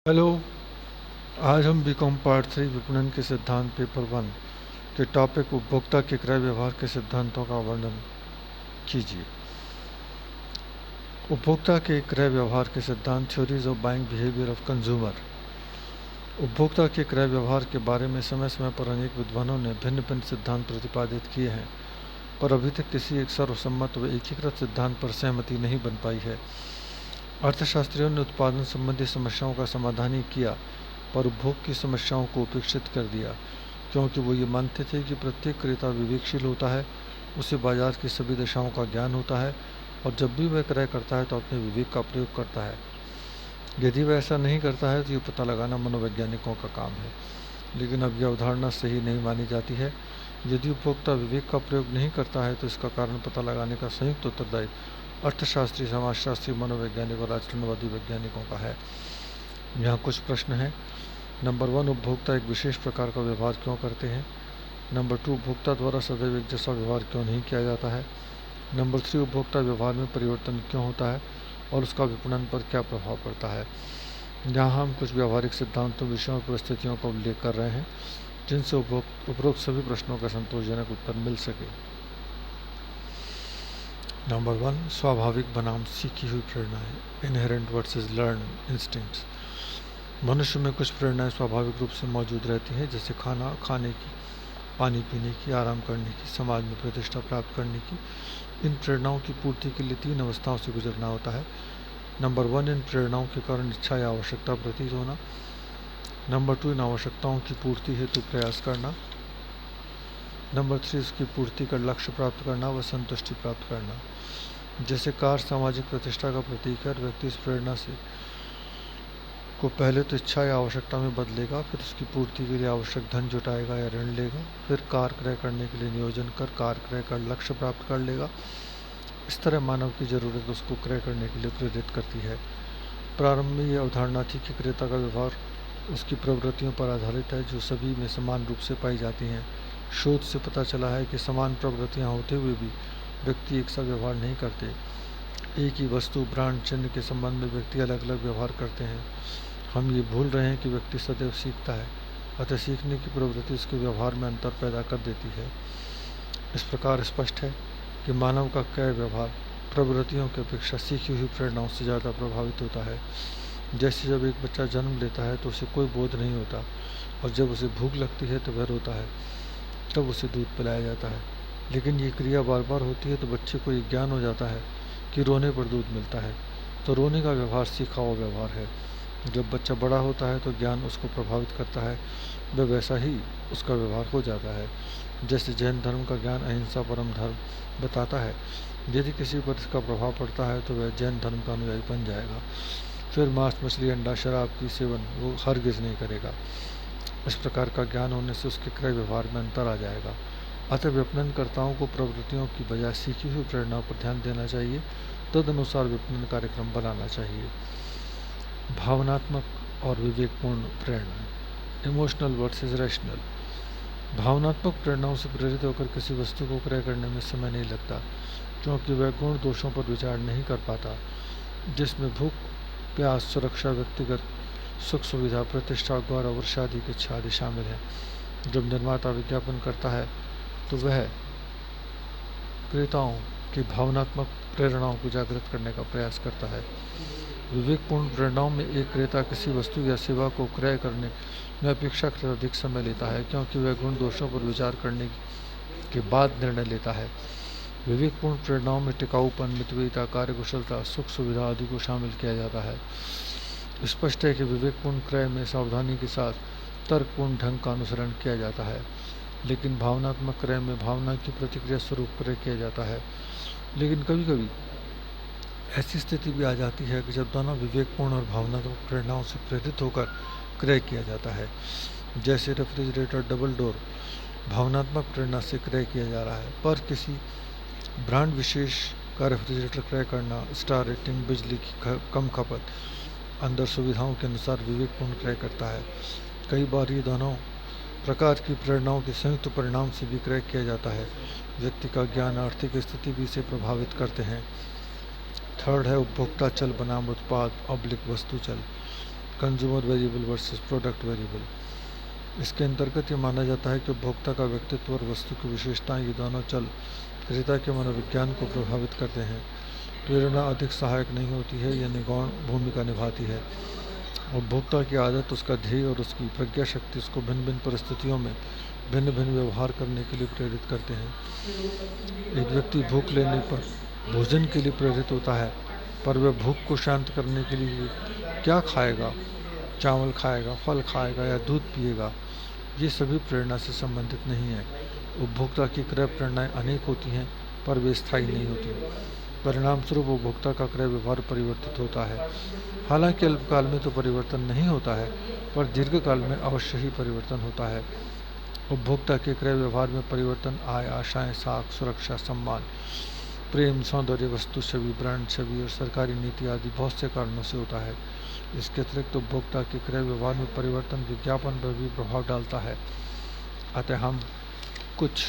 Hello. आज हम BCom part 3 विपणन के सिद्धांत पेपर 1 के टॉपिक उपभोक्ता के क्रय व्यवहार के सिद्धांतों का वर्णन कीजिए। उपभोक्ता के क्रय व्यवहार के सिद्धांत, theories of buying behaviour of consumer. उपभोक्ता के क्रय व्यवहार के बारे में समय समय पर अनेक विद्वानों ने भिन्न भिन्न सिद्धांत प्रतिपादित किए हैं, पर अभी तक किसी एक सर्वसम्मत व एकीकृत सिद्धांत पर सहमति नहीं बन पाई है। अर्थशास्त्रियों ने उत्पादन संबंधी समस्याओं का समाधान ही किया, पर उपभोग की समस्याओं को उपेक्षित कर दिया, क्योंकि वो ये मानते थे कि प्रत्येक क्रेता विवेकशील होता है, उसे बाजार की सभी दशाओं का ज्ञान होता है और जब भी वह क्रय करता है तो अपने विवेक का प्रयोग करता है। यदि वह ऐसा नहीं करता है तो ये पता लगाना मनोवैज्ञानिकों का काम है, लेकिन अब यह अवधारणा सही नहीं मानी जाती है। यदि उपभोक्ता विवेक का प्रयोग नहीं करता है तो इसका कारण पता लगाने का संयुक्त उत्तरदायी अर्थशास्त्री, समाजशास्त्री, मनोवैज्ञानिक और आचरणवादी वैज्ञानिकों का है। यहाँ कुछ प्रश्न हैं। नंबर 1, उपभोक्ता एक विशेष प्रकार का व्यवहार क्यों करते हैं? नंबर 2, उपभोक्ता द्वारा सदैव एक जैसा व्यवहार क्यों नहीं किया जाता है? नंबर 3, उपभोक्ता व्यवहार में परिवर्तन क्यों होता है और उसका विपणन पर क्या प्रभाव पड़ता है? यहाँ हम कुछ व्यावहारिक सिद्धांतों, विषयों और परिस्थितियों का उल्लेख कर रहे हैं जिनसे उपरोक्त सभी प्रश्नों का संतोषजनक उत्तर मिल सके। नंबर 1, स्वाभाविक बनाम सीखी हुई प्रेरणाएं, इनहेरेंट वर्सेस लर्न इंस्टिंक्ट्स। मनुष्य में कुछ प्रेरणाएं स्वाभाविक रूप से मौजूद रहती हैं, जैसे खाना खाने की, पानी पीने की, आराम करने की, समाज में प्रतिष्ठा प्राप्त करने की। इन प्रेरणाओं की पूर्ति के लिए 3 अवस्थाओं से गुजरना होता है। नंबर 1, इन प्रेरणाओं के कारण इच्छा या आवश्यकता प्रतीत होना। नंबर 2, इन आवश्यकताओं की पूर्ति हेतु प्रयास करना। नंबर 3, इसकी पूर्ति कर लक्ष्य प्राप्त करना व संतुष्टि प्राप्त करना। जैसे कार सामाजिक प्रतिष्ठा का प्रतीक है, व्यक्ति इस प्रेरणा से को पहले तो इच्छा या आवश्यकता में बदलेगा, फिर उसकी पूर्ति के लिए आवश्यक धन जुटाएगा या ऋण लेगा, फिर कार क्रय करने के लिए नियोजन कर कार क्रय कर लक्ष्य प्राप्त कर लेगा। इस तरह मानव की जरूरत उसको क्रय करने के लिए प्रेरित करती है। प्रारंभ में यह अवधारणा थी कि क्रेता का व्यवहार उसकी प्रवृत्तियों पर आधारित है, जो सभी में समान रूप से पाई जाती हैं। शोध से पता चला है कि समान प्रवृत्तियां होते हुए भी व्यक्ति एक सा व्यवहार नहीं करते। एक ही वस्तु, ब्रांड, चिन्ह के संबंध में व्यक्ति अलग अलग व्यवहार करते हैं। हम ये भूल रहे हैं कि व्यक्ति सदैव सीखता है, अतः सीखने की प्रवृत्ति उसके व्यवहार में अंतर पैदा कर देती है। इस प्रकार स्पष्ट है कि मानव का क्रय व्यवहार प्रवृत्तियों की अपेक्षा सीखी हुई प्रेरणाओं से ज़्यादा प्रभावित होता है। जैसे जब एक बच्चा जन्म लेता है तो उसे कोई बोध नहीं होता, और जब उसे भूख लगती है तो वह रोता है, तब उसे दूध पिलाया जाता है। लेकिन ये क्रिया बार बार होती है तो बच्चे को ये ज्ञान हो जाता है कि रोने पर दूध मिलता है, तो रोने का व्यवहार सीखा हुआ व्यवहार है। जब बच्चा बड़ा होता है तो ज्ञान उसको प्रभावित करता है, वह वैसा ही उसका व्यवहार हो जाता है। जैसे जैन धर्म का ज्ञान अहिंसा परम धर्म बताता है, यदि किसी पर इसका प्रभाव पड़ता है तो वह जैन धर्म का अनुयायी बन जाएगा। फिर मांस, मछली, अंडा, शराब की सेवन वो हरगिज नहीं करेगा। इस प्रकार का ज्ञान होने से उसके क्रय व्यवहार में अंतर आ जाएगा। अतः विपणनकर्ताओं को प्रवृत्तियों की बजाय सीखी हुई प्रेरणाओं पर ध्यान देना चाहिए, तदनुसार विपणन कार्यक्रम बनाना चाहिए। भावनात्मक और विवेकपूर्ण प्रेरणा, इमोशनल वर्सेस रैशनल। भावनात्मक प्रेरणाओं से प्रेरित होकर किसी वस्तु को क्रय करने में समय नहीं लगता, क्योंकि वह गुण दोषों पर विचार नहीं कर पाता, जिसमें भूख, प्यास, सुरक्षा, व्यक्तिगत सुख सुविधा, प्रतिष्ठा, गौरव और शादी की इच्छा आदि शामिल है। जब निर्माता विज्ञापन करता है तो वह क्रेताओं की भावनात्मक प्रेरणाओं को जागृत करने का प्रयास करता है। विवेकपूर्ण प्रेरणाओं में एक क्रेता किसी वस्तु या सेवा को क्रय करने में अपेक्षाकृत अधिक समय लेता है, क्योंकि वह गुण दोषों पर विचार करने के बाद निर्णय लेता है। विवेकपूर्ण प्रेरणाओं में टिकाऊपन, मितव्ययिता, कार्यकुशलता, सुख सुविधा आदि को शामिल किया जाता है। स्पष्ट है कि विवेकपूर्ण क्रय में सावधानी के साथ तर्कपूर्ण ढंग का अनुसरण किया जाता है, लेकिन भावनात्मक क्रय में भावना की प्रतिक्रिया स्वरूप क्रय किया जाता है। लेकिन कभी कभी ऐसी स्थिति भी आ जाती है कि जब दोनों विवेकपूर्ण और भावनात्मक प्रेरणाओं से प्रेरित होकर क्रय किया जाता है। जैसे रेफ्रिजरेटर डबल डोर भावनात्मक प्रेरणा से क्रय किया जा रहा है, पर किसी ब्रांड विशेष का रेफ्रिजरेटर क्रय करना, स्टार रेटिंग, बिजली की कम खपत, अंदर सुविधाओं के अनुसार विवेकपूर्ण क्रय करता है। कई बार ये दोनों प्रकार की प्रेरणाओं के संयुक्त परिणाम से भी क्रय किया जाता है। व्यक्ति का ज्ञान, आर्थिक स्थिति भी इसे प्रभावित करते हैं। थर्ड है उपभोक्ता चल बनाम उत्पाद ऑब्लिक वस्तु चल। Consumer variable versus product variable. इसके अंतर्गत ये माना जाता है कि उपभोक्ता का व्यक्तित्व और वस्तु की विशेषताएं ये दोनों चल क्रेता के मनोविज्ञान को प्रभावित करते हैं। प्रेरणा अधिक सहायक नहीं होती है, यह निगौण भूमिका निभाती है। उपभोक्ता की आदत, उसका ध्येय और उसकी प्रज्ञा शक्ति उसको भिन्न भिन्न परिस्थितियों में भिन्न भिन्न व्यवहार करने के लिए प्रेरित करते हैं। एक व्यक्ति भूख लेने पर भोजन के लिए प्रेरित होता है, पर वह भूख को शांत करने के लिए क्या खाएगा, चावल खाएगा, फल खाएगा या दूध पिएगा, ये सभी प्रेरणा से संबंधित नहीं है। उपभोक्ता की क्रय प्रेरणाएं अनेक होती हैं, पर वे स्थायी नहीं होती। परिणाम स्वरूप उपभोक्ता का क्रय व्यवहार परिवर्तित होता है। हालांकि अल्पकाल में तो परिवर्तन नहीं होता है, पर दीर्घकाल में अवश्य ही परिवर्तन होता है। उपभोक्ता के क्रय व्यवहार में परिवर्तन आय, आशाएं, साख, सुरक्षा, सम्मान, प्रेम, सौंदर्य, वस्तु छवि, ब्रांड छवि और सरकारी नीति आदि बहुत से कारणों से होता है। इसके अतिरिक्त उपभोक्ता के क्रय व्यवहार में परिवर्तन विज्ञापन पर भी प्रभाव डालता है। अतः हम कुछ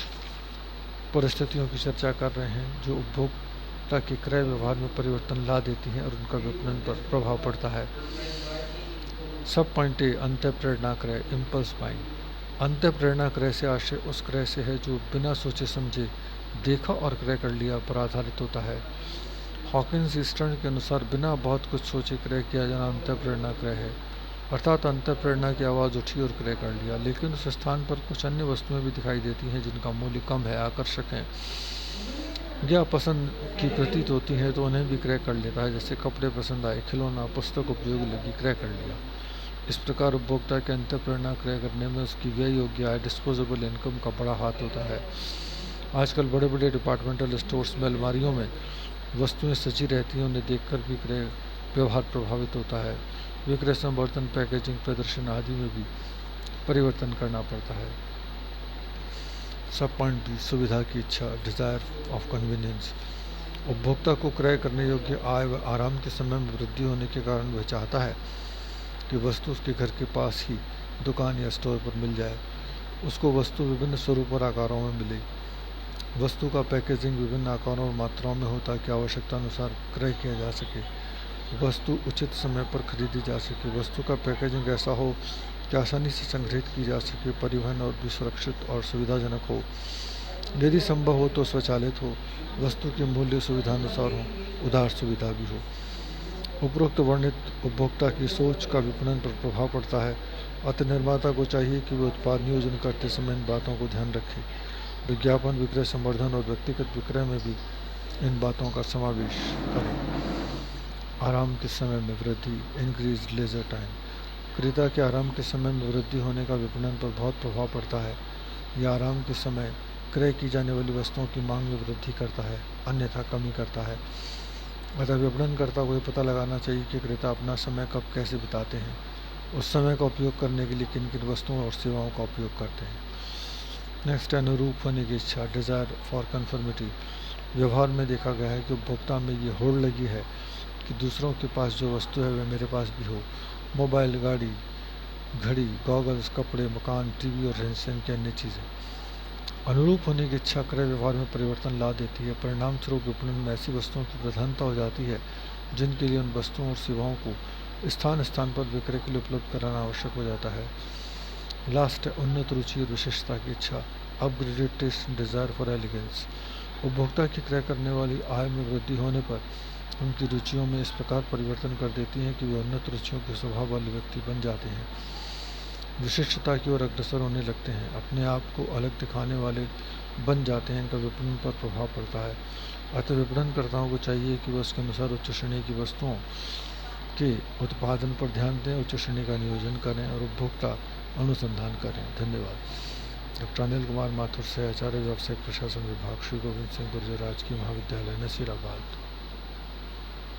परिस्थितियों की चर्चा कर रहे हैं जो उपभोक्ता के क्रय व्यवहार में परिवर्तन ला देती हैं और उनका विपणन पर प्रभाव पड़ता है। सब पॉइंट ए, अंतःप्रेरणा क्रय, इम्पल्स बाइंग। अंतःप्रेरणा क्रय से आशय उस क्रय से है जो बिना सोचे समझे देखा और क्रय कर लिया पर आधारित होता है। हॉकिंस ईस्टर्न के अनुसार बिना बहुत कुछ सोचे क्रय किया जाना अंतःप्रेरणा क्रय है, अर्थात अंतःप्रेरणा की आवाज़ उठी और क्रय कर लिया। लेकिन उस स्थान पर कुछ अन्य वस्तुएं भी दिखाई देती हैं जिनका मूल्य कम है, आकर्षक है या पसंद की प्रतीत होती हैं, तो उन्हें भी क्रय कर लेता है। जैसे कपड़े पसंद आए, खिलौना, पुस्तक उपयोगी लगी, क्रय कर लिया। इस प्रकार उपभोक्ता के अंतःप्रेरणा क्रय करने में उसकी व्यय योग्य आय, डिस्पोजेबल इनकम का बड़ा हाथ होता है। आजकल बड़े बड़े डिपार्टमेंटल स्टोर्स में अलमारियों में वस्तुएं सजी रहती हैं, उन्हें देखकर भी क्रय व्यवहार प्रभावित होता है। विक्रय संवर्धन, पैकेजिंग, प्रदर्शन आदि में भी परिवर्तन करना पड़ता है। सब पॉइंट बी, सुविधा की इच्छा, डिज़ायर ऑफ कन्वीनियंस। उपभोक्ता को क्रय करने योग्य आय व आराम के समय में वृद्धि होने के कारण वह चाहता है कि वस्तु उसके घर के पास ही दुकान या स्टोर पर मिल जाए। उसको वस्तु विभिन्न स्वरूप और आकारों में मिले। वस्तु का पैकेजिंग विभिन्न आकारों और मात्राओं में हो ताकि आवश्यकता अनुसार क्रय किया जा सके। वस्तु उचित समय पर खरीदी जा सके। वस्तु का पैकेजिंग ऐसा हो कि आसानी से संग्रहित की जा सके, परिवहन और भी सुरक्षित और सुविधाजनक हो। यदि संभव हो तो स्वचालित हो। वस्तु के मूल्य सुविधानुसार हो, उधार सुविधा भी हो। उपरोक्त वर्णित उपभोक्ता की सोच का विपणन पर प्रभाव पड़ता है। अतः निर्माता को चाहिए कि वे उत्पाद नियोजन करते समय इन बातों को ध्यान रखें। विज्ञापन, विक्रय संवर्धन और व्यक्तिगत विक्रय में भी इन बातों का समावेश करें। आराम के समय में वृद्धि, इंक्रीज लेजर टाइम। क्रेता के आराम के समय में वृद्धि होने का विपणन पर बहुत प्रभाव पड़ता है। यह आराम के समय क्रय की जाने वाली वस्तुओं की मांग में वृद्धि करता है, अन्यथा कमी करता है। अतः विपणनकर्ता को यह पता लगाना चाहिए कि क्रेता अपना समय कब कैसे बिताते हैं, उस समय का उपयोग करने के लिए किन किन वस्तुओं और सेवाओं का उपयोग करते हैं। नेक्स्ट, अनुरूप होने की इच्छा, डिज़ायर फॉर कन्फर्मिटी। व्यवहार में देखा गया है कि उपभोक्ता में ये होड़ लगी है कि दूसरों के पास जो वस्तु है वह मेरे पास भी हो। मोबाइल, गाड़ी, घड़ी, गॉगल्स, कपड़े, मकान, टीवी और रहन-सहन की अन्य चीज़ें। अनुरूप होने की इच्छा क्रय व्यवहार में परिवर्तन ला देती है। परिणाम स्वरूप विपणन में ऐसी वस्तुओं की प्रधानता हो जाती है जिनके लिए उन वस्तुओं और सेवाओं को स्थान स्थान पर विक्रय के लिए उपलब्ध कराना आवश्यक हो जाता है। लास्ट है, उन्नत रुचि और विशेषता की इच्छा, upgraded taste, desire for elegance. उपभोक्ता की क्रय करने वाली आय में वृद्धि होने पर उनकी रुचियों में इस प्रकार परिवर्तन कर देती हैं कि वे उन्नत रुचियों के स्वभाव वाले व्यक्ति बन जाते हैं, विशिष्टता की ओर अग्रसर होने लगते हैं, अपने आप को अलग दिखाने वाले बन जाते हैं। इनका विपणन पर प्रभाव पड़ता है। अतः विपणनकर्ताओं को चाहिए कि वह उसके अनुसार उच्च श्रेणी की वस्तुओं के उत्पादन पर ध्यान दें, उच्च श्रेणी का नियोजन करें और उपभोक्ता अनुसंधान करें। धन्यवाद। डॉक्टर अनिल कुमार माथुर से, आचार्य, व्यावसायिक प्रशासन विभाग, श्री गोविंद सिंह गुर्जर राजकीय महाविद्यालय, नसीराबाद।